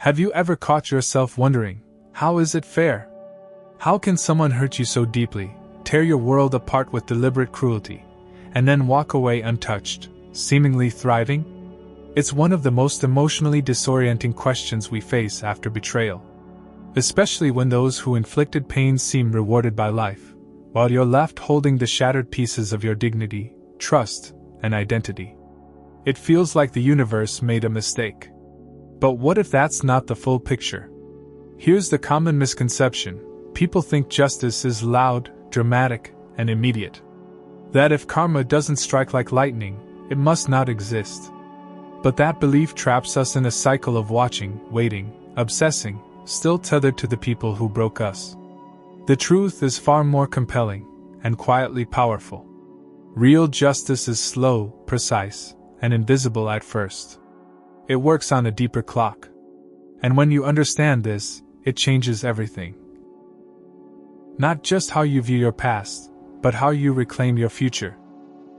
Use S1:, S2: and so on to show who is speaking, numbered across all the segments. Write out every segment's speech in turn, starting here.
S1: Have you ever caught yourself wondering, how is it fair? How can someone hurt you so deeply, tear your world apart with deliberate cruelty, and then walk away untouched, seemingly thriving? It's one of the most emotionally disorienting questions we face after betrayal. Especially when those who inflicted pain seem rewarded by life, while you're left holding the shattered pieces of your dignity, trust, and identity. It feels like the universe made a mistake. But what if that's not the full picture? Here's the common misconception: people think justice is loud, dramatic, and immediate. That if karma doesn't strike like lightning, it must not exist. But that belief traps us in a cycle of watching, waiting, obsessing, still tethered to the people who broke us. The truth is far more compelling, and quietly powerful. Real justice is slow, precise, and invisible at first. It works on a deeper clock. And when you understand this, it changes everything. Not just how you view your past, but how you reclaim your future.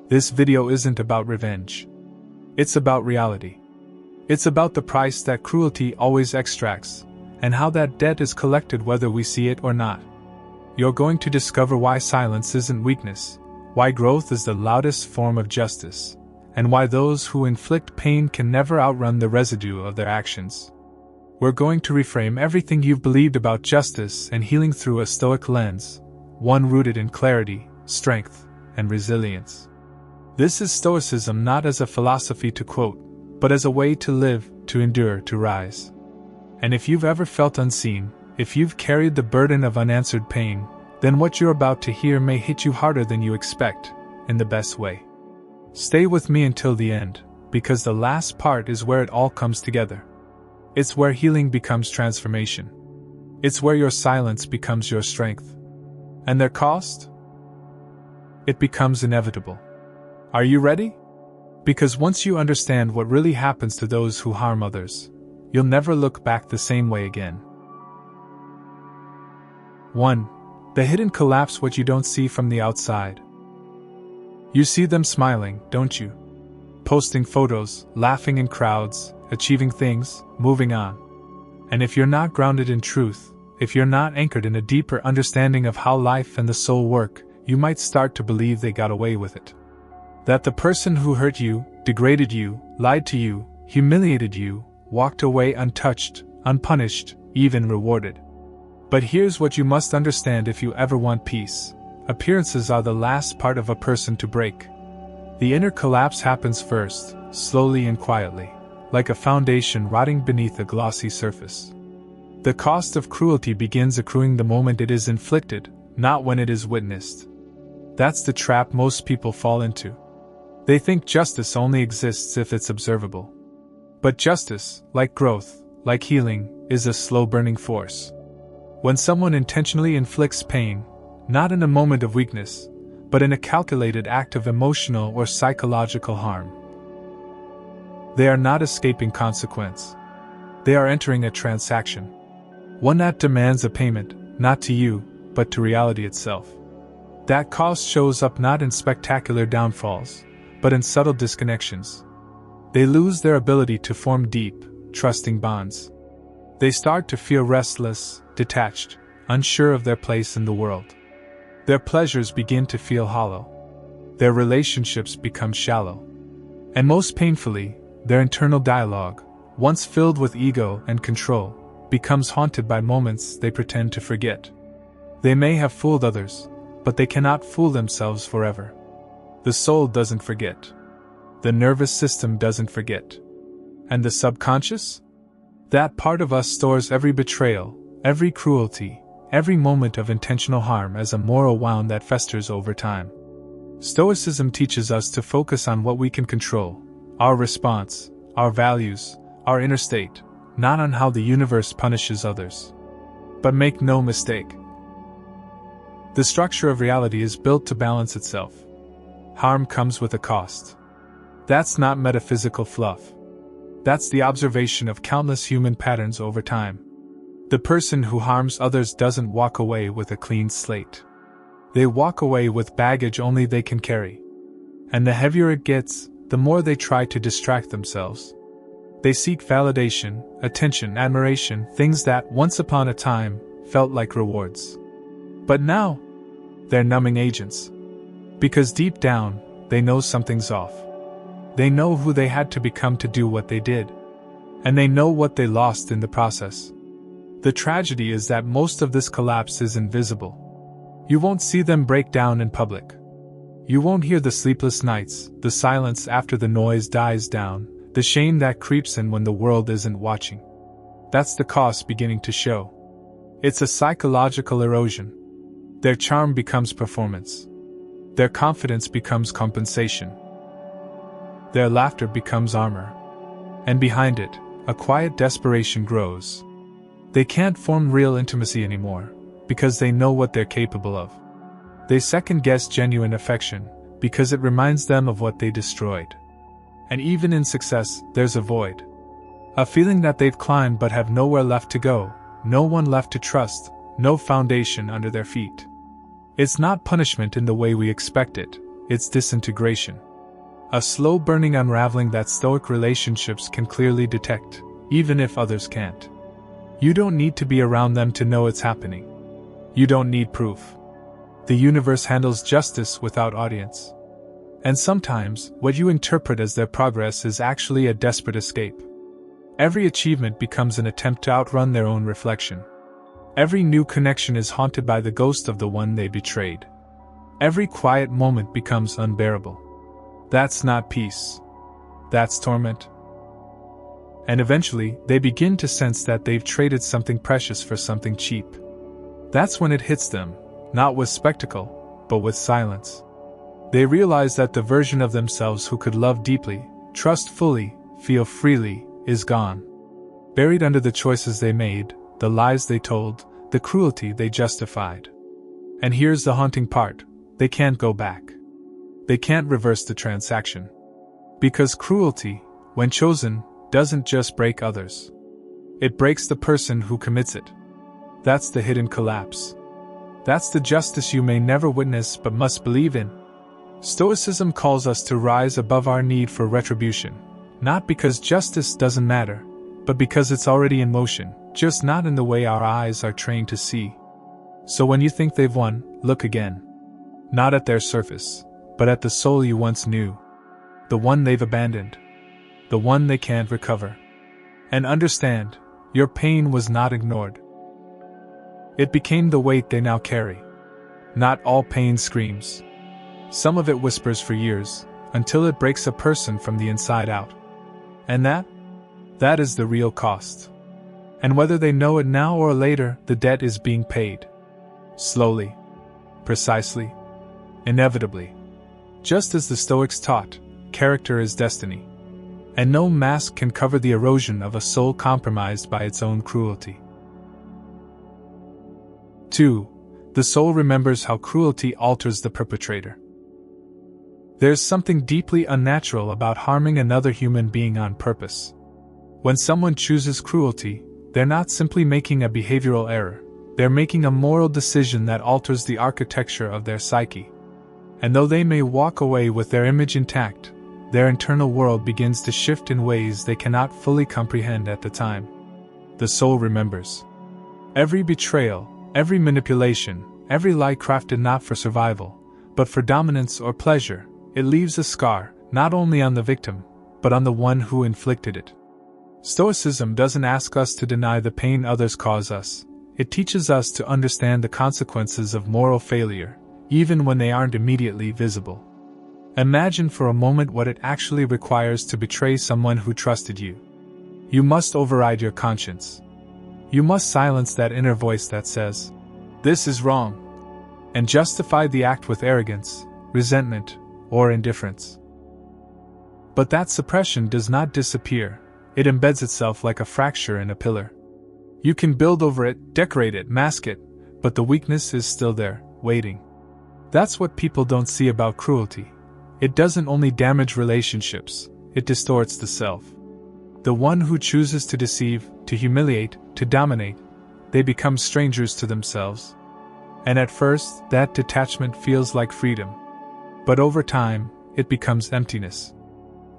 S1: This video isn't about revenge. It's about reality. It's about the price that cruelty always extracts, and how that debt is collected whether we see it or not. You're going to discover why silence isn't weakness, why growth is the loudest form of justice, and why those who inflict pain can never outrun the residue of their actions. We're going to reframe everything you've believed about justice and healing through a Stoic lens, one rooted in clarity, strength, and resilience. This is Stoicism not as a philosophy to quote, but as a way to live, to endure, to rise. And if you've ever felt unseen, if you've carried the burden of unanswered pain, then what you're about to hear may hit you harder than you expect, in the best way. Stay with me until the end, because the last part is where it all comes together. It's where healing becomes transformation. It's where your silence becomes your strength. And their cost? It becomes inevitable. Are you ready? Because once you understand what really happens to those who harm others, you'll never look back the same way again. 1. The hidden collapse: what you don't see from the outside. You see them smiling, don't you? Posting photos, laughing in crowds, achieving things, moving on. And if you're not grounded in truth, if you're not anchored in a deeper understanding of how life and the soul work, you might start to believe they got away with it. That the person who hurt you, degraded you, lied to you, humiliated you, walked away untouched, unpunished, even rewarded. But here's what you must understand if you ever want peace: appearances are the last part of a person to break. The inner collapse happens first, slowly and quietly, like a foundation rotting beneath a glossy surface. The cost of cruelty begins accruing the moment it is inflicted, not when it is witnessed. That's the trap most people fall into. They think justice only exists if it's observable. But justice, like growth, like healing, is a slow-burning force. When someone intentionally inflicts pain, not in a moment of weakness, but in a calculated act of emotional or psychological harm, they are not escaping consequence. They are entering a transaction. One that demands a payment, not to you, but to reality itself. That cost shows up not in spectacular downfalls, but in subtle disconnections. They lose their ability to form deep, trusting bonds. They start to feel restless, detached, unsure of their place in the world. Their pleasures begin to feel hollow. Their relationships become shallow. And most painfully, their internal dialogue, once filled with ego and control, becomes haunted by moments they pretend to forget. They may have fooled others, but they cannot fool themselves forever. The soul doesn't forget. The nervous system doesn't forget. And the subconscious? That part of us stores every betrayal, every cruelty, every moment of intentional harm as a moral wound that festers over time. Stoicism teaches us to focus on what we can control: our response, our values, our inner state, not on how the universe punishes others. But make no mistake, the structure of reality is built to balance itself. Harm comes with a cost. That's not metaphysical fluff. That's the observation of countless human patterns over time. The person who harms others doesn't walk away with a clean slate. They walk away with baggage only they can carry. And the heavier it gets, the more they try to distract themselves. They seek validation, attention, admiration, things that, once upon a time, felt like rewards. But now, they're numbing agents. Because deep down, they know something's off. They know who they had to become to do what they did. And they know what they lost in the process. The tragedy is that most of this collapse is invisible. You won't see them break down in public. You won't hear the sleepless nights, the silence after the noise dies down, the shame that creeps in when the world isn't watching. That's the cost beginning to show. It's a psychological erosion. Their charm becomes performance. Their confidence becomes compensation. Their laughter becomes armor. And behind it, a quiet desperation grows. They can't form real intimacy anymore, because they know what they're capable of. They second-guess genuine affection, because it reminds them of what they destroyed. And even in success, there's a void. A feeling that they've climbed but have nowhere left to go, no one left to trust, no foundation under their feet. It's not punishment in the way we expect it, it's disintegration. A slow burning unraveling that Stoic relationships can clearly detect, even if others can't. You don't need to be around them to know it's happening. You don't need proof. The universe handles justice without audience. And sometimes, what you interpret as their progress is actually a desperate escape. Every achievement becomes an attempt to outrun their own reflection. Every new connection is haunted by the ghost of the one they betrayed. Every quiet moment becomes unbearable. That's not peace. That's torment. And eventually, they begin to sense that they've traded something precious for something cheap. That's when it hits them, not with spectacle, but with silence. They realize that the version of themselves who could love deeply, trust fully, feel freely, is gone. Buried under the choices they made, the lies they told, the cruelty they justified. And here's the haunting part: they can't go back. They can't reverse the transaction. Because cruelty, when chosen, doesn't just break others. It breaks the person who commits it. That's the hidden collapse. That's the justice you may never witness but must believe in. Stoicism calls us to rise above our need for retribution, not because justice doesn't matter, but because it's already in motion, just not in the way our eyes are trained to see. So when you think they've won, look again. Not at their surface, but at the soul you once knew. The one they've abandoned. The one they can't recover. And understand, your pain was not ignored. It became the weight they now carry. Not all pain screams. Some of it whispers for years, until it breaks a person from the inside out. And that is the real cost. And whether they know it now or later, the debt is being paid. Slowly. Precisely. Inevitably. Just as the Stoics taught, character is destiny. And no mask can cover the erosion of a soul compromised by its own cruelty. 2. The soul remembers how cruelty alters the perpetrator. There's something deeply unnatural about harming another human being on purpose. When someone chooses cruelty, they're not simply making a behavioral error, they're making a moral decision that alters the architecture of their psyche. And though they may walk away with their image intact, their internal world begins to shift in ways they cannot fully comprehend at the time. The soul remembers. Every betrayal, every manipulation, every lie crafted not for survival, but for dominance or pleasure, it leaves a scar, not only on the victim, but on the one who inflicted it. Stoicism doesn't ask us to deny the pain others cause us. It teaches us to understand the consequences of moral failure, even when they aren't immediately visible. Imagine for a moment what it actually requires to betray someone who trusted you. You must override your conscience. You must silence that inner voice that says, "This is wrong," and justify the act with arrogance, resentment, or indifference. But that suppression does not disappear, it embeds itself like a fracture in a pillar. You can build over it, decorate it, mask it, but the weakness is still there, waiting. That's what people don't see about cruelty. It doesn't only damage relationships, it distorts the self. The one who chooses to deceive, to humiliate, to dominate, they become strangers to themselves. And at first, that detachment feels like freedom. But over time, it becomes emptiness.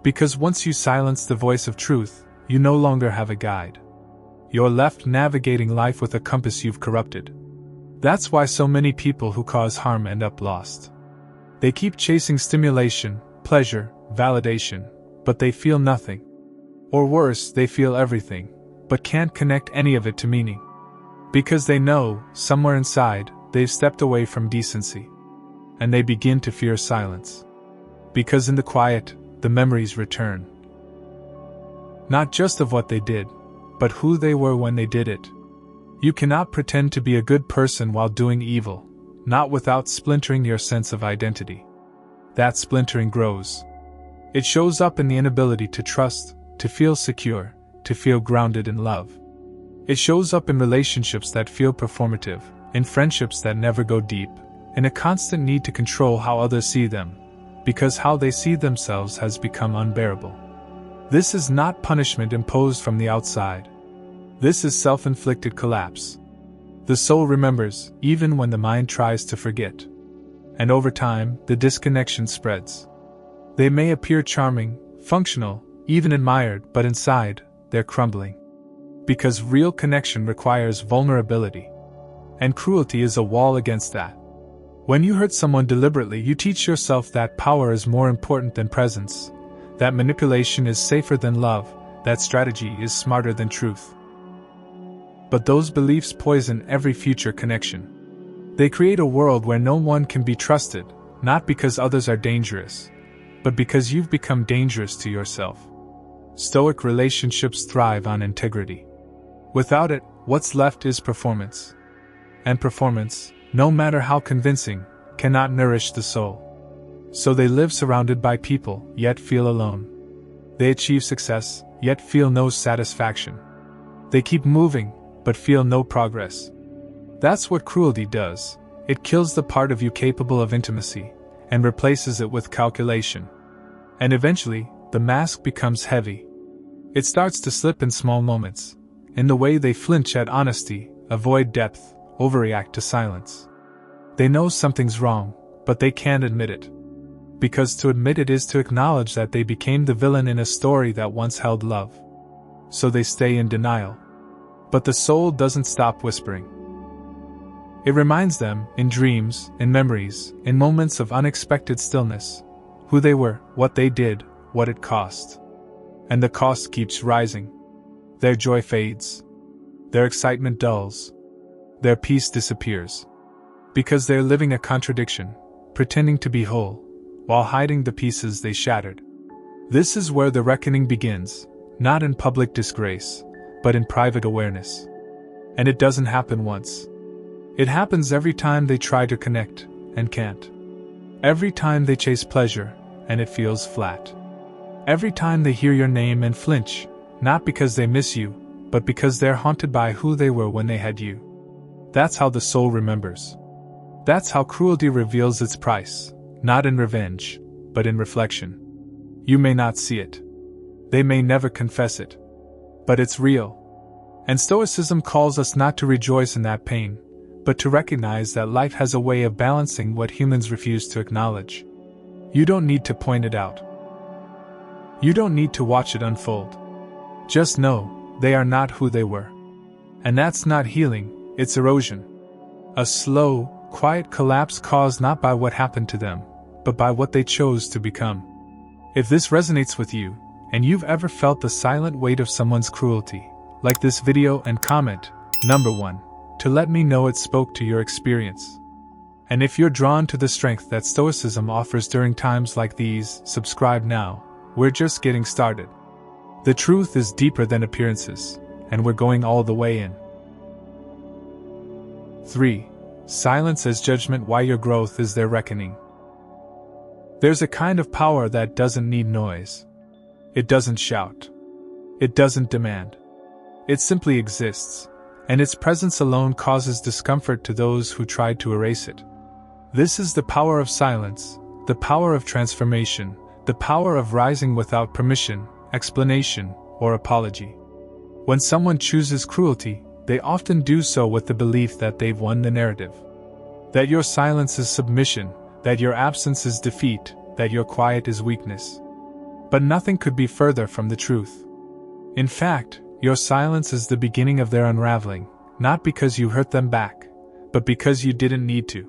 S1: Because once you silence the voice of truth, you no longer have a guide. You're left navigating life with a compass you've corrupted. That's why so many people who cause harm end up lost. They keep chasing stimulation, pleasure, validation, but they feel nothing. Or worse, they feel everything, but can't connect any of it to meaning. Because they know, somewhere inside, they've stepped away from decency. And they begin to fear silence. Because in the quiet, the memories return. Not just of what they did, but who they were when they did it. You cannot pretend to be a good person while doing evil, not without splintering your sense of identity. That splintering grows. It shows up in the inability to trust, to feel secure, to feel grounded in love. It shows up in relationships that feel performative, in friendships that never go deep, in a constant need to control how others see them, because how they see themselves has become unbearable. This is not punishment imposed from the outside. This is self-inflicted collapse. The soul remembers, even when the mind tries to forget. And over time, the disconnection spreads. They may appear charming, functional, even admired, but inside, they're crumbling. Because real connection requires vulnerability. And cruelty is a wall against that. When you hurt someone deliberately, you teach yourself that power is more important than presence, that manipulation is safer than love, that strategy is smarter than truth. But those beliefs poison every future connection. They create a world where no one can be trusted, not because others are dangerous, but because you've become dangerous to yourself. Stoic relationships thrive on integrity. Without it, what's left is performance. And performance, no matter how convincing, cannot nourish the soul. So they live surrounded by people, yet feel alone. They achieve success, yet feel no satisfaction. They keep moving, but feel no progress. That's what cruelty does. It kills the part of you capable of intimacy, and replaces it with calculation. And eventually, the mask becomes heavy. It starts to slip in small moments, in the way they flinch at honesty, avoid depth, overreact to silence. They know something's wrong, but they can't admit it. Because to admit it is to acknowledge that they became the villain in a story that once held love. So they stay in denial. But the soul doesn't stop whispering. It reminds them, in dreams, in memories, in moments of unexpected stillness, who they were, what they did, what it cost. And the cost keeps rising. Their joy fades. Their excitement dulls. Their peace disappears. Because they're living a contradiction, pretending to be whole, while hiding the pieces they shattered. This is where the reckoning begins, not in public disgrace, but in private awareness. And it doesn't happen once. It happens every time they try to connect, and can't. Every time they chase pleasure, and it feels flat. Every time they hear your name and flinch, not because they miss you, but because they're haunted by who they were when they had you. That's how the soul remembers. That's how cruelty reveals its price, not in revenge, but in reflection. You may not see it. They may never confess it. But it's real. And Stoicism calls us not to rejoice in that pain, but to recognize that life has a way of balancing what humans refuse to acknowledge. You don't need to point it out. You don't need to watch it unfold. Just know, they are not who they were. And that's not healing, it's erosion. A slow, quiet collapse caused not by what happened to them, but by what they chose to become. If this resonates with you, and you've ever felt the silent weight of someone's cruelty, like this video and comment, 1, to let me know it spoke to your experience. And if you're drawn to the strength that Stoicism offers during times like these, subscribe now. We're just getting started. The truth is deeper than appearances, and we're going all the way in. 3. Silence as judgment. Why your growth is their reckoning. There's a kind of power that doesn't need noise. It doesn't shout. It doesn't demand. It simply exists, and its presence alone causes discomfort to those who try to erase it. This is the power of silence, the power of transformation, the power of rising without permission, explanation, or apology. When someone chooses cruelty, they often do so with the belief that they've won the narrative. That your silence is submission, that your absence is defeat, that your quiet is weakness. But nothing could be further from the truth. In fact, your silence is the beginning of their unraveling, not because you hurt them back, but because you didn't need to.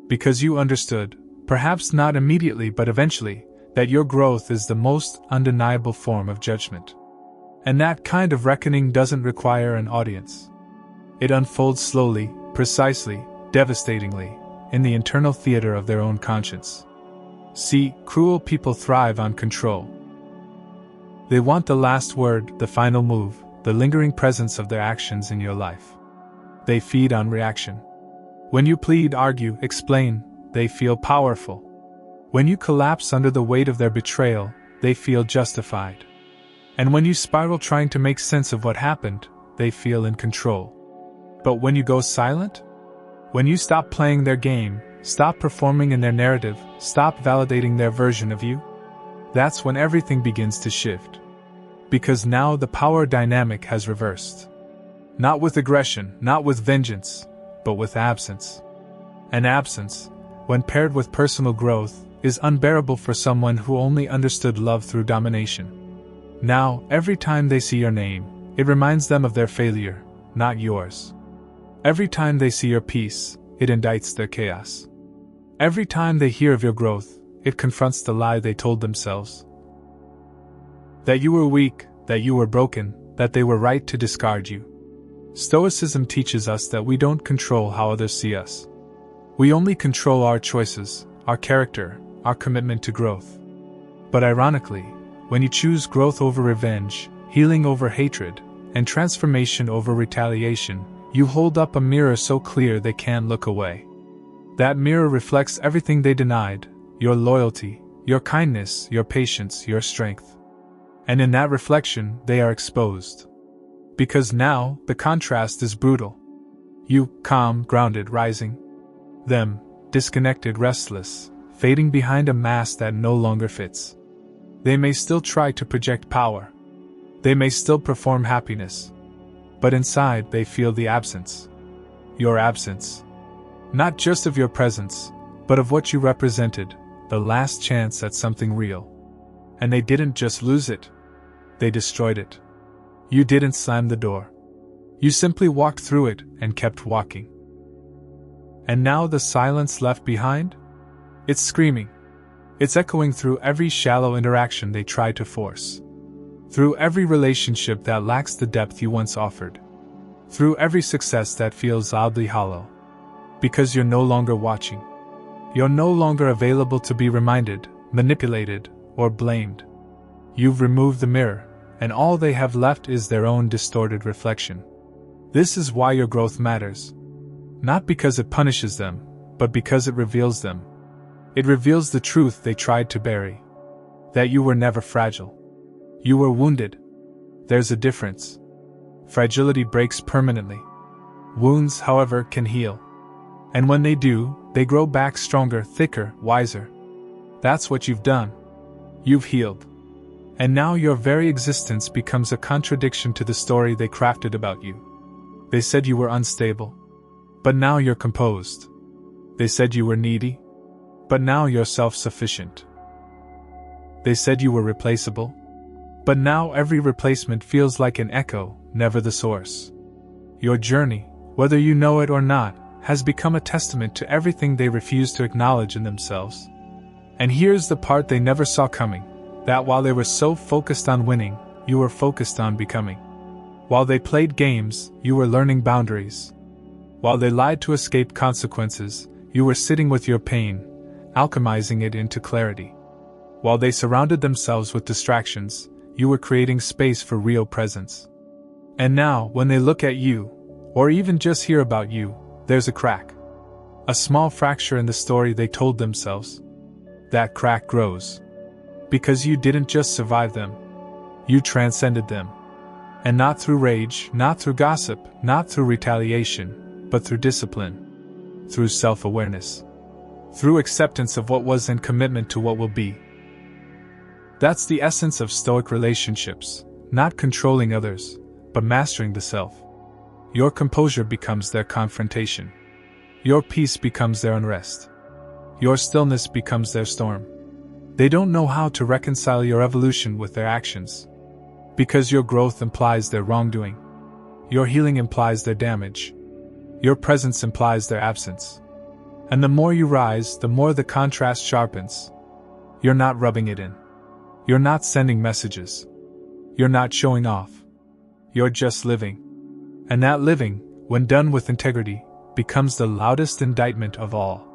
S1: Because you understood, perhaps not immediately but eventually, that your growth is the most undeniable form of judgment. And that kind of reckoning doesn't require an audience. It unfolds slowly, precisely, devastatingly, in the internal theater of their own conscience. See, cruel people thrive on control. They want the last word, the final move, the lingering presence of their actions in your life. They feed on reaction. When you plead, argue, explain, they feel powerful. When you collapse under the weight of their betrayal, they feel justified. And when you spiral trying to make sense of what happened, they feel in control. But when you go silent? When you stop playing their game, stop performing in their narrative, stop validating their version of you, that's when everything begins to shift. Because now the power dynamic has reversed. Not with aggression, not with vengeance, but with absence. And absence, when paired with personal growth, is unbearable for someone who only understood love through domination. Now, every time they see your name, it reminds them of their failure, not yours. Every time they see your peace, it indicts their chaos. Every time they hear of your growth, it confronts the lie they told themselves. That you were weak, that you were broken, that they were right to discard you. Stoicism teaches us that we don't control how others see us. We only control our choices, our character, our commitment to growth. But ironically, when you choose growth over revenge, healing over hatred, and transformation over retaliation, you hold up a mirror so clear they can't look away. That mirror reflects everything they denied: your loyalty, your kindness, your patience, your strength. And in that reflection, they are exposed. Because now, the contrast is brutal. You, calm, grounded, rising. Them, disconnected, restless, fading behind a mask that no longer fits. They may still try to project power. They may still perform happiness. But inside they feel the absence. Your absence. Not just of your presence, but of what you represented, the last chance at something real. And they didn't just lose it. They destroyed it. You didn't slam the door. You simply walked through it and kept walking. And now the silence left behind? It's screaming. It's echoing through every shallow interaction they tried to force. Through every relationship that lacks the depth you once offered. Through every success that feels oddly hollow. Because you're no longer watching. You're no longer available to be reminded, manipulated, or blamed. You've removed the mirror, and all they have left is their own distorted reflection. This is why your growth matters. Not because it punishes them, but because it reveals them. It reveals the truth they tried to bury. That you were never fragile. You were wounded. There's a difference. Fragility breaks permanently. Wounds, however, can heal. And when they do, they grow back stronger, thicker, wiser. That's what you've done. You've healed. And now your very existence becomes a contradiction to the story they crafted about you. They said you were unstable. But now you're composed. They said you were needy. But now you're self-sufficient. They said you were replaceable. But now every replacement feels like an echo, never the source. Your journey, whether you know it or not, has become a testament to everything they refuse to acknowledge in themselves. And here's the part they never saw coming, that while they were so focused on winning, you were focused on becoming. While they played games, you were learning boundaries. While they lied to escape consequences, you were sitting with your pain, alchemizing it into clarity. While they surrounded themselves with distractions, you were creating space for real presence. And now, when they look at you, or even just hear about you, there's a crack. A small fracture in the story they told themselves. That crack grows. Because you didn't just survive them. You transcended them. And not through rage, not through gossip, not through retaliation, but through discipline. Through self-awareness. Through acceptance of what was and commitment to what will be. That's the essence of Stoic relationships, not controlling others, but mastering the self. Your composure becomes their confrontation. Your peace becomes their unrest. Your stillness becomes their storm. They don't know how to reconcile your evolution with their actions. Because your growth implies their wrongdoing. Your healing implies their damage. Your presence implies their absence. And the more you rise, the more the contrast sharpens. You're not rubbing it in. You're not sending messages. You're not showing off. You're just living. And that living, when done with integrity, becomes the loudest indictment of all.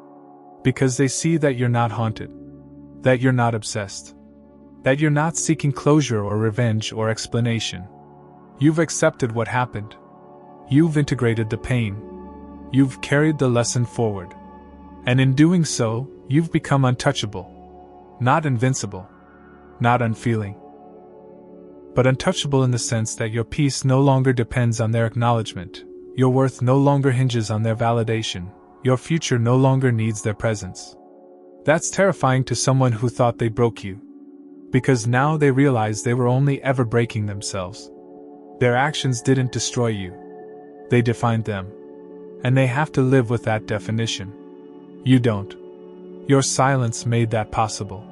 S1: Because they see that you're not haunted. That you're not obsessed. That you're not seeking closure or revenge or explanation. You've accepted what happened. You've integrated the pain. You've carried the lesson forward. And in doing so, you've become untouchable. Not invincible. Not unfeeling. But untouchable in the sense that your peace no longer depends on their acknowledgement. Your worth no longer hinges on their validation. Your future no longer needs their presence. That's terrifying to someone who thought they broke you. Because now they realize they were only ever breaking themselves. Their actions didn't destroy you. They defined them. And they have to live with that definition. You don't. Your silence made that possible.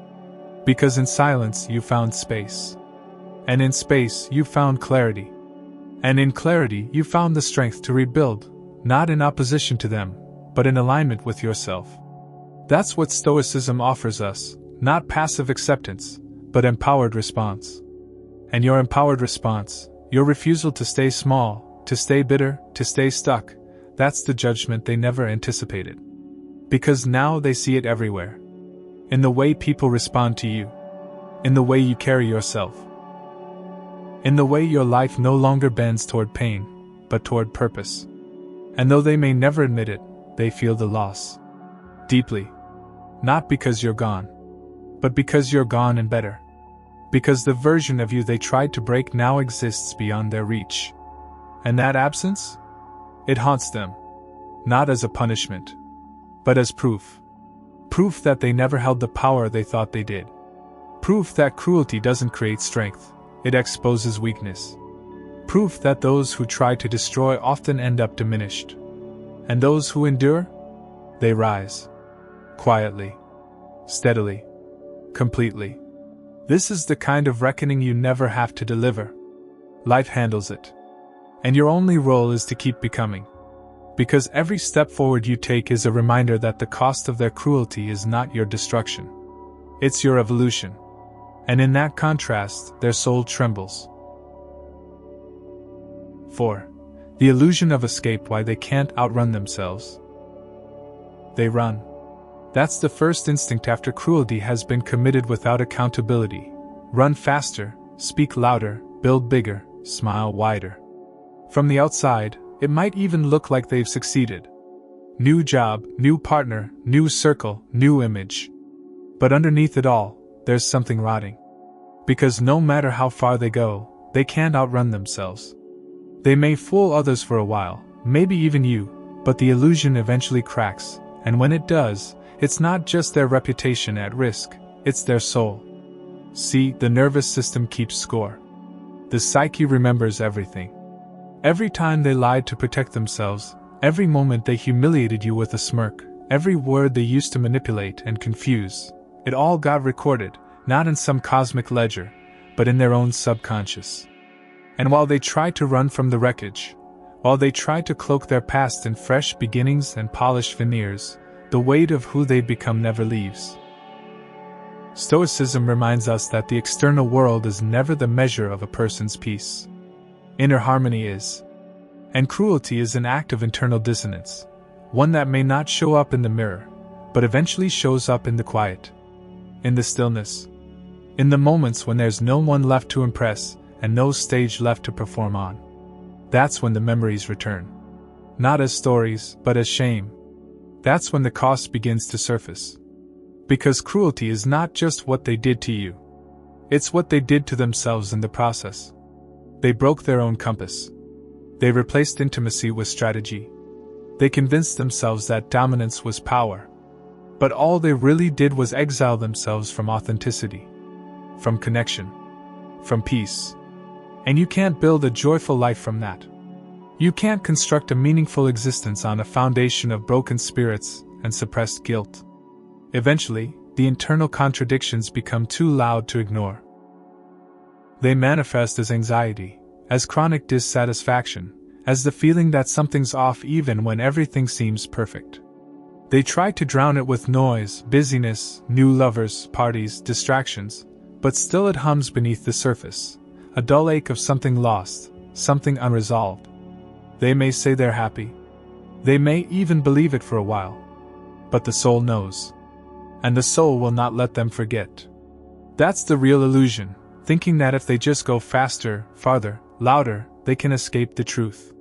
S1: Because in silence you found space. And in space you found clarity. And in clarity you found the strength to rebuild, not in opposition to them, but in alignment with yourself. That's what Stoicism offers us, not passive acceptance, but empowered response. And your empowered response, your refusal to stay small, to stay bitter, to stay stuck, that's the judgment they never anticipated. Because now they see it everywhere. In the way people respond to you. In the way you carry yourself. In the way your life no longer bends toward pain, but toward purpose. And though they may never admit it, they feel the loss. Deeply. Not because you're gone. But because you're gone and better. Because the version of you they tried to break now exists beyond their reach. And that absence? It haunts them. Not as a punishment. But as proof. Proof that they never held the power they thought they did. Proof that cruelty doesn't create strength, it exposes weakness. Proof that those who try to destroy often end up diminished. And those who endure? They rise. Quietly. Steadily. Completely. This is the kind of reckoning you never have to deliver. Life handles it. And your only role is to keep becoming. Because every step forward you take is a reminder that the cost of their cruelty is not your destruction. It's your evolution. And in that contrast, their soul trembles. 4. The illusion of escape. Why they can't outrun themselves. They run. That's the first instinct after cruelty has been committed without accountability. Run faster, speak louder, build bigger, smile wider. From the outside, it might even look like they've succeeded. New job, new partner, new circle, new image. But underneath it all, there's something rotting. Because no matter how far they go, they can't outrun themselves. They may fool others for a while, maybe even you, but the illusion eventually cracks, and when it does, it's not just their reputation at risk, it's their soul. See, the nervous system keeps score. The psyche remembers everything. Every time they lied to protect themselves, every moment they humiliated you with a smirk, every word they used to manipulate and confuse, it all got recorded, not in some cosmic ledger, but in their own subconscious. And while they try to run from the wreckage, while they try to cloak their past in fresh beginnings and polished veneers, the weight of who they've become never leaves. Stoicism reminds us that the external world is never the measure of a person's peace. Inner harmony is. And cruelty is an act of internal dissonance, one that may not show up in the mirror, but eventually shows up in the quiet. In the stillness. In the moments when there's no one left to impress, and no stage left to perform on. That's when the memories return. Not as stories, but as shame. That's when the cost begins to surface. Because cruelty is not just what they did to you. It's what they did to themselves in the process. They broke their own compass. They replaced intimacy with strategy. They convinced themselves that dominance was power. But all they really did was exile themselves from authenticity. From connection. From peace. And you can't build a joyful life from that. You can't construct a meaningful existence on a foundation of broken spirits and suppressed guilt. Eventually, the internal contradictions become too loud to ignore. They manifest as anxiety, as chronic dissatisfaction, as the feeling that something's off even when everything seems perfect. They try to drown it with noise, busyness, new lovers, parties, distractions, but still it hums beneath the surface, a dull ache of something lost, something unresolved. They may say they're happy. They may even believe it for a while. But the soul knows. And the soul will not let them forget. That's the real illusion, thinking that if they just go faster, farther, louder, they can escape the truth.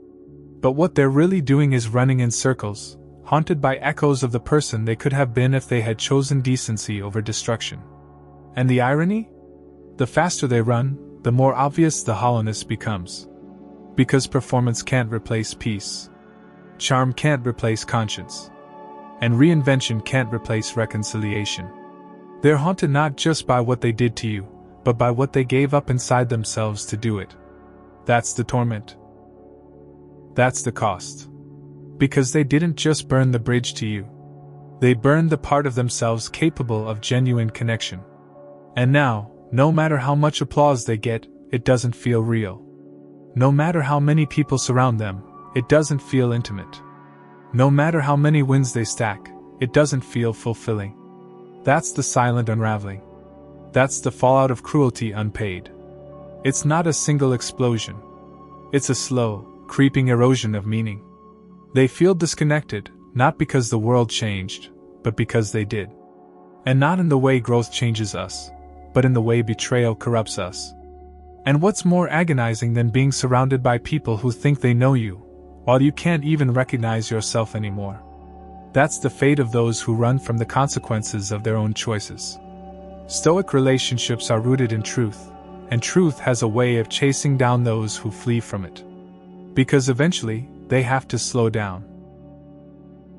S1: But what they're really doing is running in circles, haunted by echoes of the person they could have been if they had chosen decency over destruction. And the irony? The faster they run, the more obvious the hollowness becomes. Because performance can't replace peace. Charm can't replace conscience. And reinvention can't replace reconciliation. They're haunted not just by what they did to you, but by what they gave up inside themselves to do it. That's the torment. That's the cost. Because they didn't just burn the bridge to you. They burned the part of themselves capable of genuine connection. And now, no matter how much applause they get, it doesn't feel real. No matter how many people surround them, it doesn't feel intimate. No matter how many wins they stack, it doesn't feel fulfilling. That's the silent unraveling. That's the fallout of cruelty unpaid. It's not a single explosion. It's a slow, creeping erosion of meaning. They feel disconnected, not because the world changed, but because they did. And not in the way growth changes us, but in the way betrayal corrupts us. And what's more agonizing than being surrounded by people who think they know you, while you can't even recognize yourself anymore? That's the fate of those who run from the consequences of their own choices. Stoic relationships are rooted in truth, and truth has a way of chasing down those who flee from it. Because eventually, they have to slow down.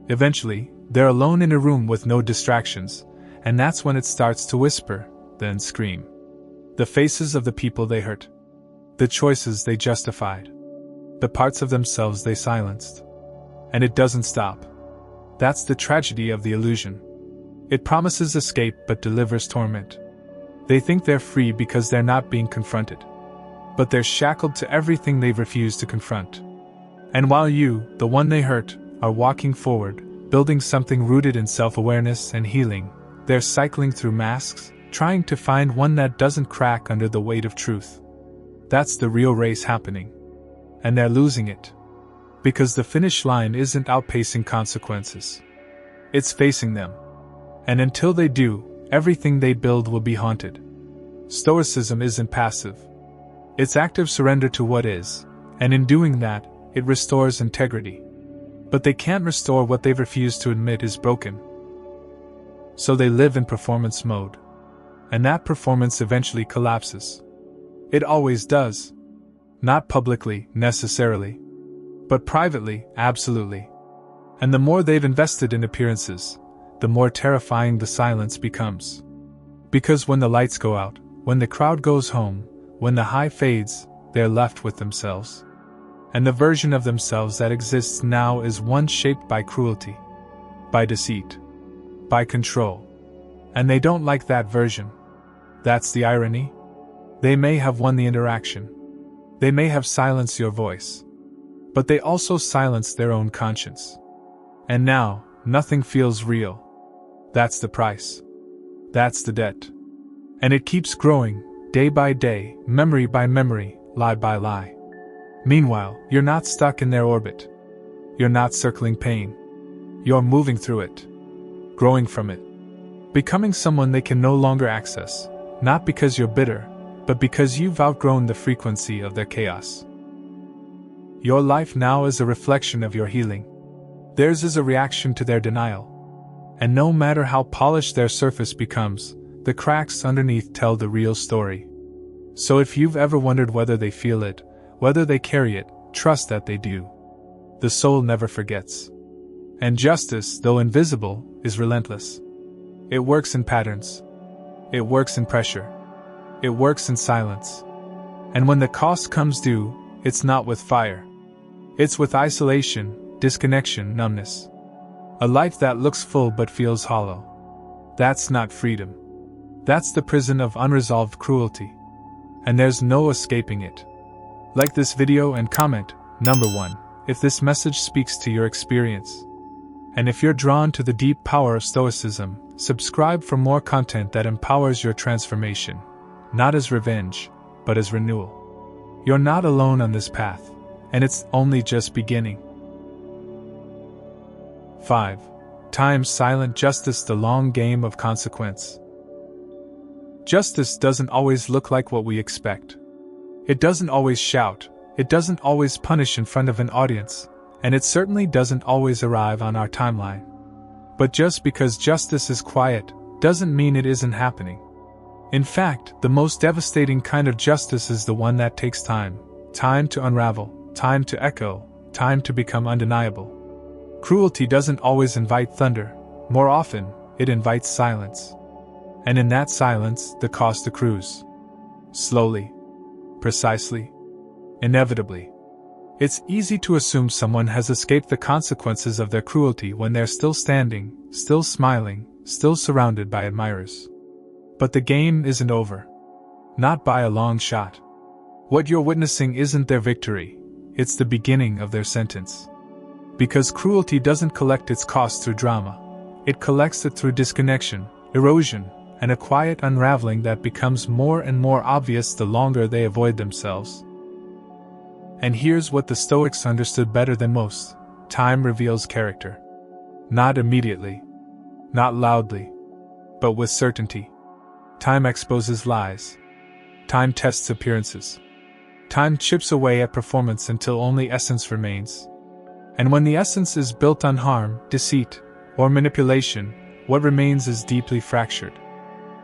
S1: Eventually, they're alone in a room with no distractions, and that's when it starts to whisper, then scream. The faces of the people they hurt. The choices they justified. The parts of themselves they silenced. And it doesn't stop. That's the tragedy of the illusion. It promises escape but delivers torment. They think they're free because they're not being confronted. But they're shackled to everything they've refused to confront. And while you, the one they hurt, are walking forward, building something rooted in self-awareness and healing, they're cycling through masks, trying to find one that doesn't crack under the weight of truth. That's the real race happening. And they're losing it. Because the finish line isn't outpacing consequences. It's facing them. And until they do, everything they build will be haunted. Stoicism isn't passive. It's active surrender to what is, and in doing that, it restores integrity. But they can't restore what they've refused to admit is broken. So they live in performance mode. And that performance eventually collapses. It always does. Not publicly, necessarily. But privately, absolutely. And the more they've invested in appearances, the more terrifying the silence becomes. Because when the lights go out, when the crowd goes home, when the high fades, they're left with themselves. And the version of themselves that exists now is one shaped by cruelty, by deceit, by control. And they don't like that version. That's the irony. They may have won the interaction. They may have silenced your voice. But they also silence their own conscience. And now, nothing feels real. That's the price. That's the debt. And it keeps growing, day by day, memory by memory, lie by lie. Meanwhile, you're not stuck in their orbit. You're not circling pain. You're moving through it. Growing from it. Becoming someone they can no longer access, not because you're bitter, but because you've outgrown the frequency of their chaos. Your life now is a reflection of your healing. Theirs is a reaction to their denial. And no matter how polished their surface becomes, the cracks underneath tell the real story. So if you've ever wondered whether they feel it, whether they carry it, trust that they do. The soul never forgets. And justice, though invisible, is relentless. It works in patterns. It works in pressure. It works in silence. And when the cost comes due, it's not with fire. It's with isolation, disconnection, numbness. A life that looks full but feels hollow. That's not freedom. That's the prison of unresolved cruelty. and there's no escaping it. Like this video and comment, number 1, if this message speaks to your experience. And if you're drawn to the deep power of Stoicism, subscribe for more content that empowers your transformation, not as revenge, but as renewal. You're not alone on this path, and it's only just beginning. 5. Time's silent justice, the long game of consequence. Justice doesn't always look like what we expect. It doesn't always shout, it doesn't always punish in front of an audience, and it certainly doesn't always arrive on our timeline. But just because justice is quiet, doesn't mean it isn't happening. In fact, the most devastating kind of justice is the one that takes time. Time to unravel, time to echo, time to become undeniable. Cruelty doesn't always invite thunder. More often, it invites silence. And in that silence, the cost accrues. Slowly. Precisely. Inevitably. It's easy to assume someone has escaped the consequences of their cruelty when they're still standing, still smiling, still surrounded by admirers. But the game isn't over. Not by a long shot. What you're witnessing isn't their victory, it's the beginning of their sentence. Because cruelty doesn't collect its cost through drama. It collects it through disconnection, erosion, and a quiet unraveling that becomes more and more obvious the longer they avoid themselves. And here's what the Stoics understood better than most. Time reveals character. Not immediately. Not loudly. But with certainty. Time exposes lies. Time tests appearances. Time chips away at performance until only essence remains. And when the essence is built on harm, deceit, or manipulation, what remains is deeply fractured.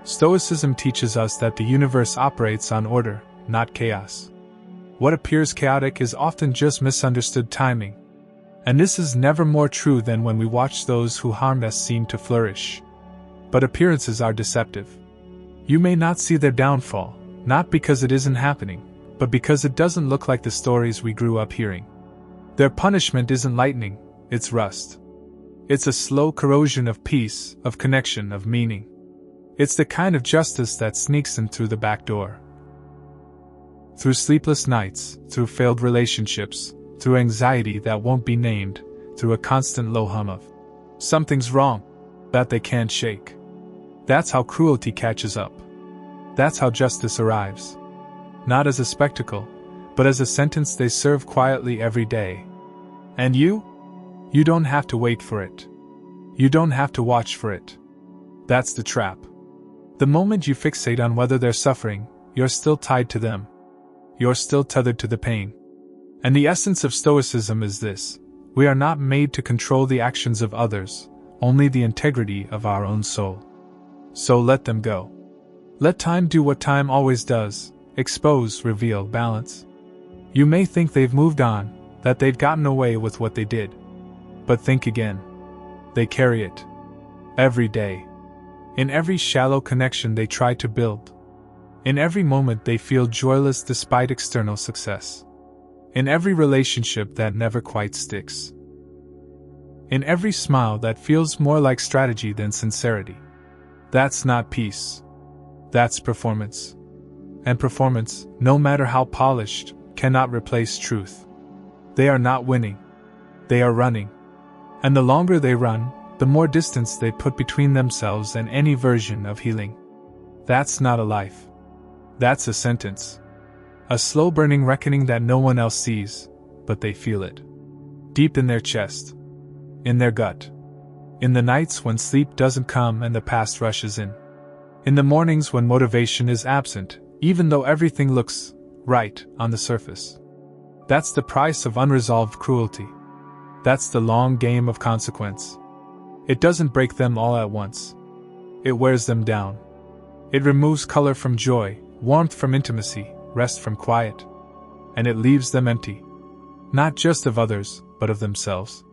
S1: Stoicism teaches us that the universe operates on order, not chaos. What appears chaotic is often just misunderstood timing. And this is never more true than when we watch those who harmed us seem to flourish. But appearances are deceptive. You may not see their downfall, not because it isn't happening, but because it doesn't look like the stories we grew up hearing. Their punishment isn't lightning, it's rust. It's a slow corrosion of peace, of connection, of meaning. It's the kind of justice that sneaks in through the back door. Through sleepless nights, through failed relationships, through anxiety that won't be named, through a constant low hum of something's wrong that they can't shake. That's how cruelty catches up. That's how justice arrives. Not as a spectacle, but as a sentence they serve quietly every day. And you don't have to wait for it. You don't have to watch for it. That's the trap. The moment you fixate on whether they're suffering, you're still tied to them. You're still tethered to the pain. And the essence of Stoicism is this: we are not made to control the actions of others, only the integrity of our own soul. So let them go. Let time do what time always does: expose, reveal, balance. You may think they've moved on, that they've gotten away with what they did. But think again. They carry it. Every day. In every shallow connection they try to build. In every moment they feel joyless despite external success. In every relationship that never quite sticks. In every smile that feels more like strategy than sincerity. That's not peace. That's performance. And performance, no matter how polished, cannot replace truth. They are not winning. They are running. And the longer they run, the more distance they put between themselves and any version of healing. That's not a life. That's a sentence. A slow-burning reckoning that no one else sees, but they feel it. Deep in their chest. In their gut. In the nights when sleep doesn't come and the past rushes in. In the mornings when motivation is absent, even though everything looks right on the surface. That's the price of unresolved cruelty. That's the long game of consequence. It doesn't break them all at once. It wears them down. It removes color from joy, warmth from intimacy, rest from quiet. And it leaves them empty. Not just of others, but of themselves.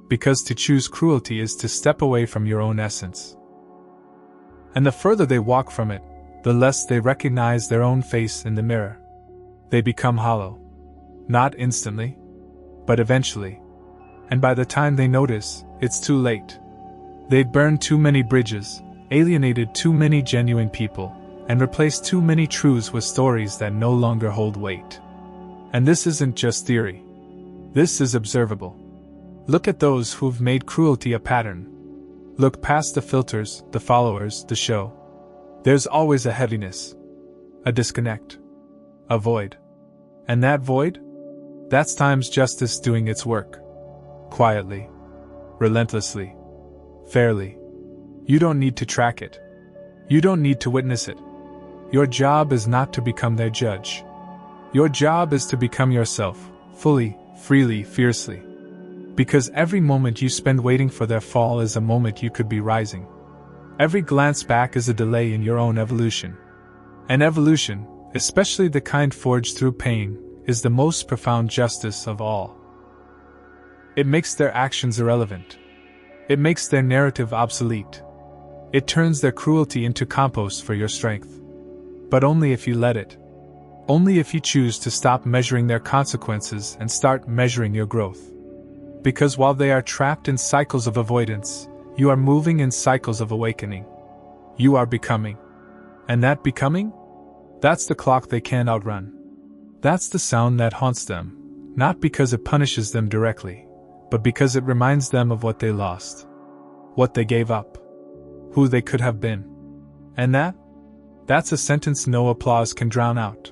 S1: Because to choose cruelty is to step away from your own essence. And the further they walk from it, the less they recognize their own face in the mirror. They become hollow. Not instantly, but eventually. And by the time they notice, it's too late. They'd burned too many bridges, alienated too many genuine people, and replace too many truths with stories that no longer hold weight. And this isn't just theory. This is observable. Look at those who've made cruelty a pattern. Look past the filters, the followers, the show. There's always a heaviness, a disconnect, a void. And that void? That's time's justice doing its work. Quietly, relentlessly, fairly. You don't need to track it. You don't need to witness it. Your job is not to become their judge. Your job is to become yourself, fully, freely, fiercely. Because every moment you spend waiting for their fall is a moment you could be rising. Every glance back is a delay in your own evolution. And evolution, especially the kind forged through pain, is the most profound justice of all. It makes their actions irrelevant. It makes their narrative obsolete. It turns their cruelty into compost for your strength. But only if you let it. Only if you choose to stop measuring their consequences and start measuring your growth. Because while they are trapped in cycles of avoidance, you are moving in cycles of awakening. You are becoming. And that becoming? That's the clock they can't outrun. That's the sound that haunts them, not because it punishes them directly, but because it reminds them of what they lost, what they gave up, who they could have been. And that's a sentence no applause can drown out.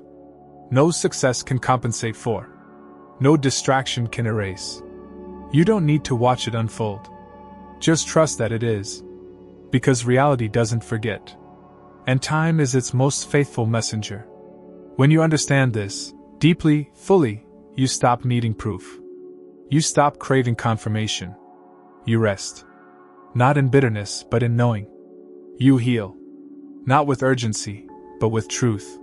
S1: No success can compensate for. No distraction can erase. You don't need to watch it unfold. Just trust that it is. Because reality doesn't forget. And time is its most faithful messenger. When you understand this, deeply, fully, you stop needing proof. You stop craving confirmation. You rest. Not in bitterness, but in knowing. You heal. Not with urgency, but with truth.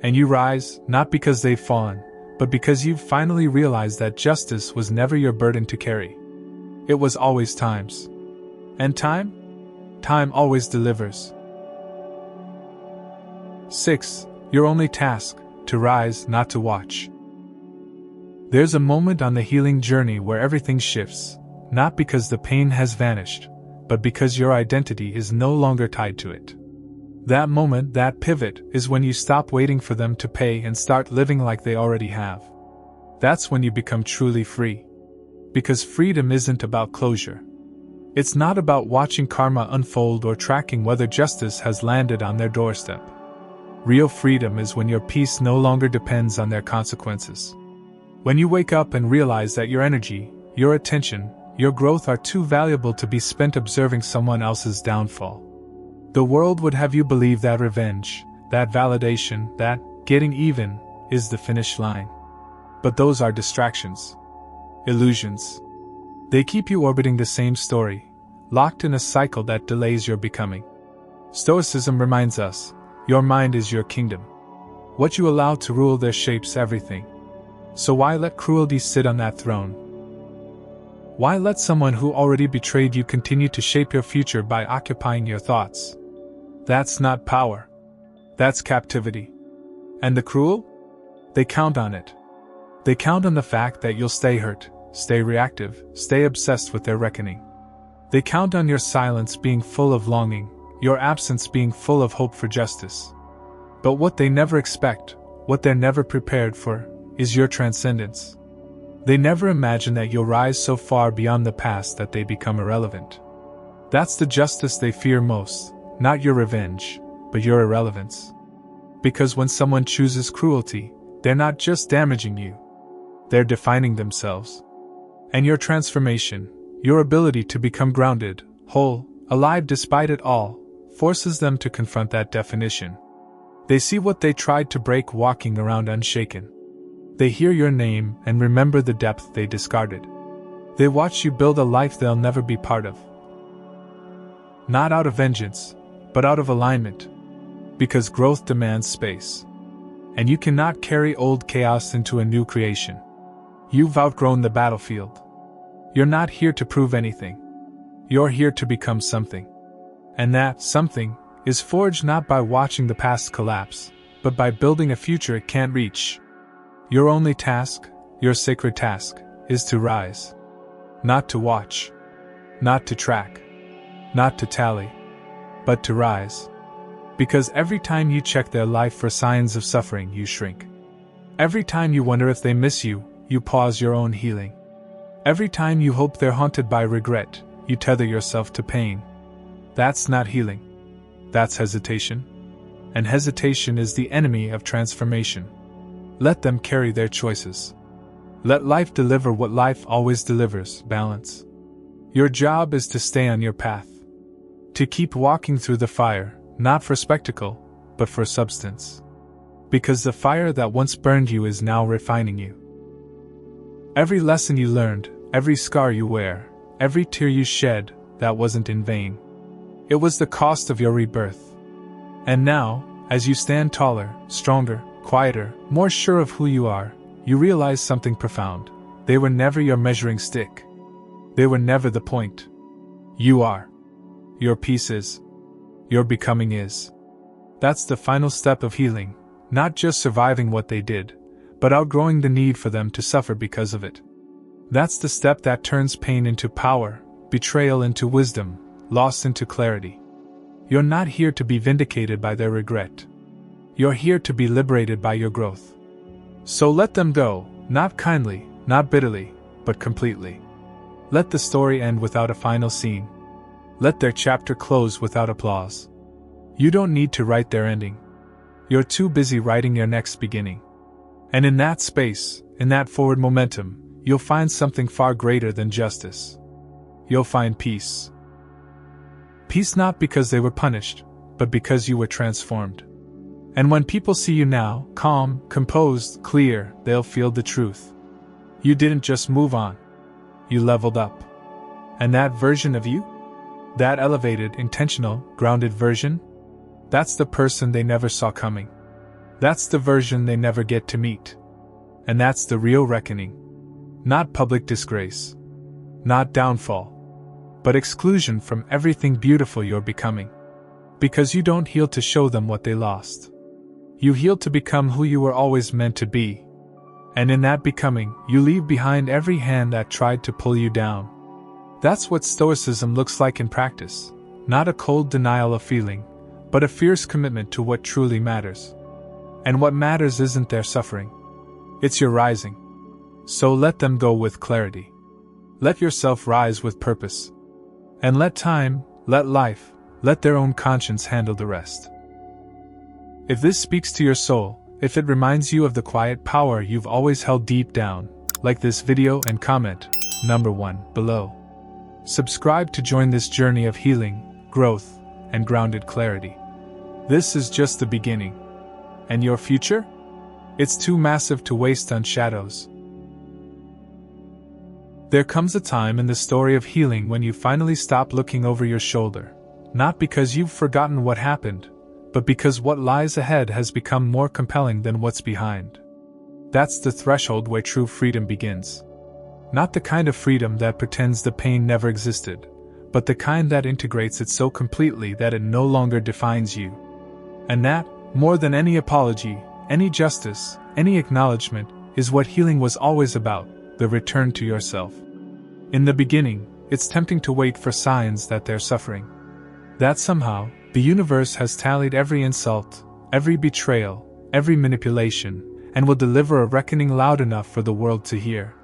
S1: And you rise, not because they've fallen, but because you've finally realized that justice was never your burden to carry. It was always time's. And time always delivers. 6. Your only task, to rise, not to watch. There's a moment on the healing journey where everything shifts, not because the pain has vanished, but because your identity is no longer tied to it. That moment, that pivot, is when you stop waiting for them to pay and start living like they already have. That's when you become truly free. Because freedom isn't about closure. It's not about watching karma unfold or tracking whether justice has landed on their doorstep. Real freedom is when your peace no longer depends on their consequences. When you wake up and realize that your energy, your attention, your growth are too valuable to be spent observing someone else's downfall. The world would have you believe that revenge, that validation, that getting even, is the finish line. But those are distractions. Illusions. They keep you orbiting the same story, locked in a cycle that delays your becoming. Stoicism reminds us, your mind is your kingdom. What you allow to rule there shapes everything. So why let cruelty sit on that throne? Why let someone who already betrayed you continue to shape your future by occupying your thoughts? That's not power. That's captivity. And the cruel? They count on it. They count on the fact that you'll stay hurt, stay reactive, stay obsessed with their reckoning. They count on your silence being full of longing, your absence being full of hope for justice. But what they never expect, what they're never prepared for, is your transcendence. They never imagine that you'll rise so far beyond the past that they become irrelevant. That's the justice they fear most. Not your revenge, but your irrelevance. Because when someone chooses cruelty, they're not just damaging you. They're defining themselves. And your transformation, your ability to become grounded, whole, alive despite it all, forces them to confront that definition. They see what they tried to break walking around unshaken. They hear your name and remember the depth they discarded. They watch you build a life they'll never be part of. Not out of vengeance, but out of alignment. Because growth demands space. And you cannot carry old chaos into a new creation. You've outgrown the battlefield. You're not here to prove anything. You're here to become something. And that something is forged not by watching the past collapse, but by building a future it can't reach. Your only task, your sacred task, is to rise. Not to watch. Not to track. Not to tally. But to rise. Because every time you check their life for signs of suffering, you shrink. Every time you wonder if they miss you, you pause your own healing. Every time you hope they're haunted by regret, you tether yourself to pain. That's not healing. That's hesitation. And hesitation is the enemy of transformation. Let them carry their choices. Let life deliver what life always delivers, balance. Your job is to stay on your path. To keep walking through the fire, not for spectacle, but for substance. Because the fire that once burned you is now refining you. Every lesson you learned, every scar you wear, every tear you shed, that wasn't in vain. It was the cost of your rebirth. And now, as you stand taller, stronger, quieter, more sure of who you are, you realize something profound. They were never your measuring stick. They were never the point. You are. Your peace is. Your becoming is. That's the final step of healing, not just surviving what they did, but outgrowing the need for them to suffer because of it. That's the step that turns pain into power, betrayal into wisdom, loss into clarity. You're not here to be vindicated by their regret. You're here to be liberated by your growth. So let them go, not kindly, not bitterly, but completely. Let the story end without a final scene. Let their chapter close without applause. You don't need to write their ending. You're too busy writing your next beginning. And in that space, in that forward momentum, you'll find something far greater than justice. You'll find peace. Peace not because they were punished, but because you were transformed. And when people see you now, calm, composed, clear, they'll feel the truth. You didn't just move on. You leveled up. And that version of you? That elevated, intentional, grounded version? That's the person they never saw coming. That's the version they never get to meet. And that's the real reckoning. Not public disgrace. Not downfall. But exclusion from everything beautiful you're becoming. Because you don't heal to show them what they lost. You heal to become who you were always meant to be. And in that becoming, you leave behind every hand that tried to pull you down. That's what Stoicism looks like in practice. Not a cold denial of feeling, but a fierce commitment to what truly matters. And what matters isn't their suffering. It's your rising. So let them go with clarity. Let yourself rise with purpose. And let time, let life, let their own conscience handle the rest. If this speaks to your soul, if it reminds you of the quiet power you've always held deep down, like this video and comment, number 1, below. Subscribe to join this journey of healing, growth, and grounded clarity. This is just the beginning. And your future? It's too massive to waste on shadows. There comes a time in the story of healing when you finally stop looking over your shoulder, not because you've forgotten what happened, but because what lies ahead has become more compelling than what's behind. That's the threshold where true freedom begins. Not the kind of freedom that pretends the pain never existed, but the kind that integrates it so completely that it no longer defines you. And that, more than any apology, any justice, any acknowledgement, is what healing was always about, the return to yourself. In the beginning, it's tempting to wait for signs that they're suffering. That somehow, the universe has tallied every insult, every betrayal, every manipulation, and will deliver a reckoning loud enough for the world to hear.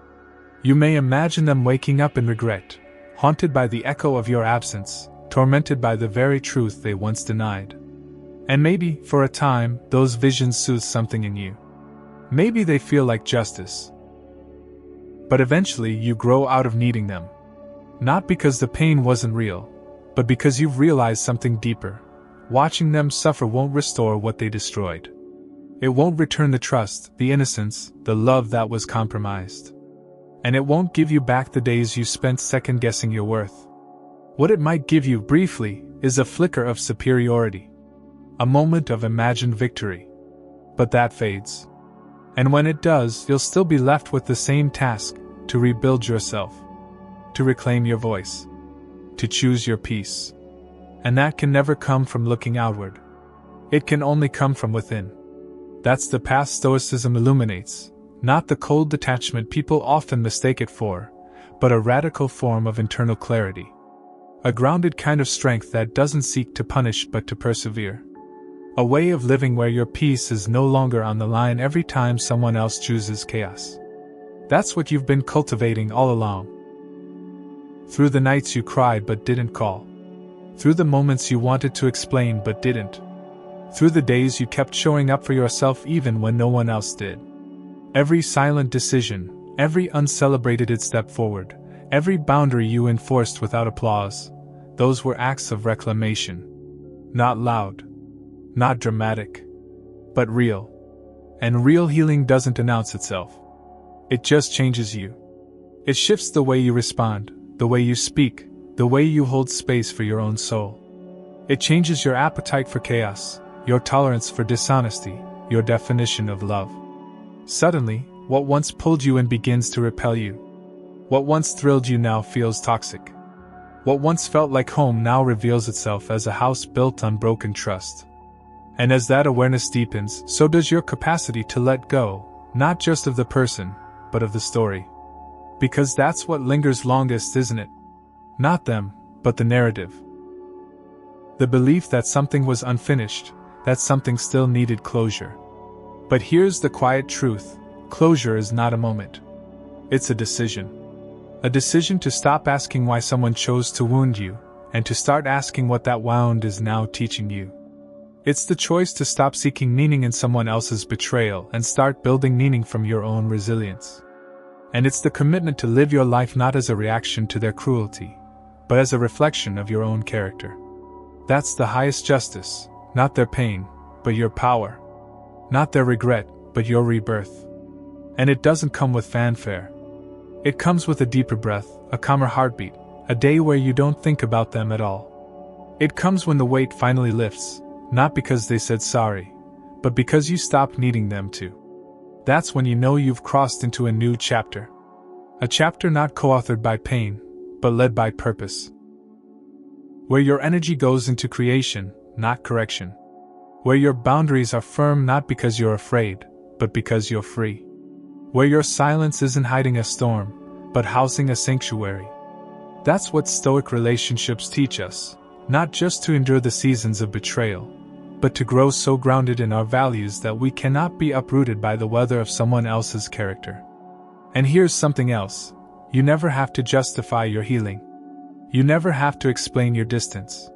S1: You may imagine them waking up in regret, haunted by the echo of your absence, tormented by the very truth they once denied. And maybe, for a time, those visions soothe something in you. Maybe they feel like justice. But eventually you grow out of needing them. Not because the pain wasn't real, but because you've realized something deeper. Watching them suffer won't restore what they destroyed. It won't return the trust, the innocence, the love that was compromised. And it won't give you back the days you spent second-guessing your worth. What it might give you, briefly, is a flicker of superiority. A moment of imagined victory. But that fades. And when it does, you'll still be left with the same task, to rebuild yourself. To reclaim your voice. To choose your peace. And that can never come from looking outward. It can only come from within. That's the path Stoicism illuminates, not the cold detachment people often mistake it for, but a radical form of internal clarity. A grounded kind of strength that doesn't seek to punish but to persevere. A way of living where your peace is no longer on the line every time someone else chooses chaos. That's what you've been cultivating all along. Through the nights you cried but didn't call. Through the moments you wanted to explain but didn't. Through the days you kept showing up for yourself even when no one else did. Every silent decision, every uncelebrated step forward, every boundary you enforced without applause, those were acts of reclamation. Not loud, not dramatic, but real. And real healing doesn't announce itself. It just changes you. It shifts the way you respond, the way you speak, the way you hold space for your own soul. It changes your appetite for chaos, your tolerance for dishonesty, your definition of love. Suddenly, what once pulled you in begins to repel you. What once thrilled you now feels toxic. What once felt like home now reveals itself as a house built on broken trust. And as that awareness deepens, so does your capacity to let go, not just of the person, but of the story. Because that's what lingers longest, isn't it? Not them, but the narrative. The belief that something was unfinished, that something still needed closure. But here's the quiet truth: closure is not a moment. It's a decision. A decision to stop asking why someone chose to wound you, and to start asking what that wound is now teaching you. It's the choice to stop seeking meaning in someone else's betrayal and start building meaning from your own resilience. And it's the commitment to live your life not as a reaction to their cruelty, but as a reflection of your own character. That's the highest justice, not their pain, but your power. Not their regret, but your rebirth. And it doesn't come with fanfare. It comes with a deeper breath, a calmer heartbeat, a day where you don't think about them at all. It comes when the weight finally lifts, not because they said sorry, but because you stopped needing them to. That's when you know you've crossed into a new chapter. A chapter not co-authored by pain, but led by purpose. Where your energy goes into creation, not correction. Where your boundaries are firm not because you're afraid, but because you're free. Where your silence isn't hiding a storm, but housing a sanctuary. That's what Stoic relationships teach us, not just to endure the seasons of betrayal, but to grow so grounded in our values that we cannot be uprooted by the weather of someone else's character. And here's something else: you never have to justify your healing. You never have to explain your distance.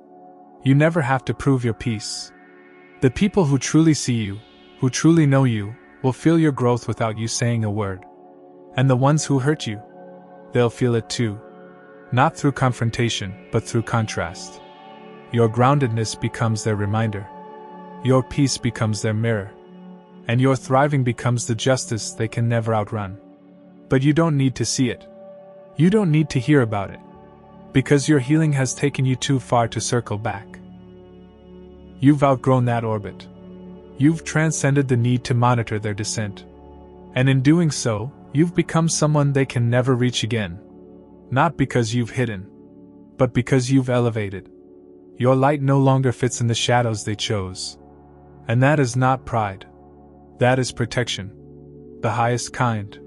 S1: You never have to prove your peace. The people who truly see you, who truly know you, will feel your growth without you saying a word. And the ones who hurt you, they'll feel it too. Not through confrontation, but through contrast. Your groundedness becomes their reminder. Your peace becomes their mirror. And your thriving becomes the justice they can never outrun. But you don't need to see it. You don't need to hear about it. Because your healing has taken you too far to circle back. You've outgrown that orbit. You've transcended the need to monitor their descent. And in doing so, you've become someone they can never reach again. Not because you've hidden, but because you've elevated. Your light no longer fits in the shadows they chose. And that is not pride. That is protection. The highest kind.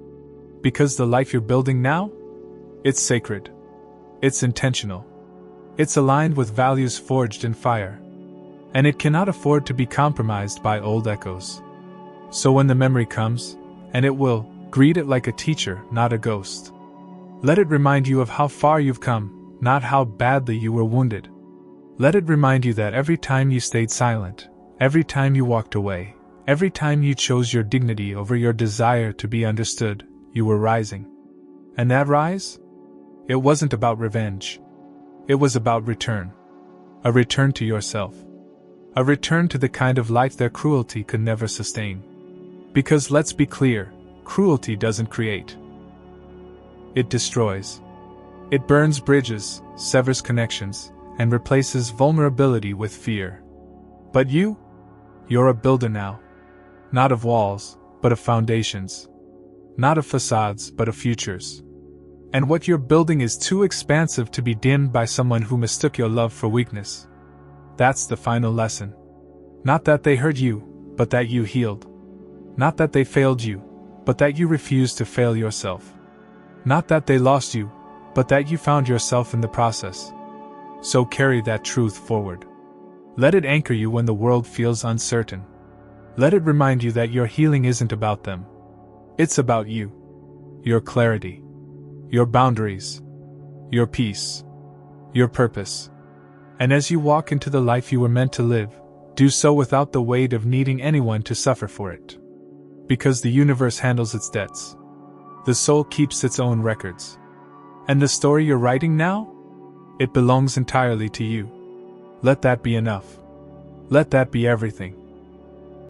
S1: Because the life you're building now? It's sacred. It's intentional. It's aligned with values forged in fire. And it cannot afford to be compromised by old echoes. So when the memory comes, and it will, greet it like a teacher, not a ghost. Let it remind you of how far you've come, not how badly you were wounded. Let it remind you that every time you stayed silent, every time you walked away, every time you chose your dignity over your desire to be understood, you were rising. And that rise? It wasn't about revenge. It was about return. A return to yourself. A return to the kind of life their cruelty could never sustain. Because let's be clear, cruelty doesn't create. It destroys. It burns bridges, severs connections, and replaces vulnerability with fear. But you're a builder now. Not of walls, but of foundations. Not of facades, but of futures. And what you're building is too expansive to be dimmed by someone who mistook your love for weakness. That's the final lesson. Not that they hurt you, but that you healed. Not that they failed you, but that you refused to fail yourself. Not that they lost you, but that you found yourself in the process. So carry that truth forward. Let it anchor you when the world feels uncertain. Let it remind you that your healing isn't about them. It's about you. Your clarity. Your boundaries. Your peace. Your purpose. And as you walk into the life you were meant to live, do so without the weight of needing anyone to suffer for it. Because the universe handles its debts. The soul keeps its own records. And the story you're writing now? It belongs entirely to you. Let that be enough. Let that be everything.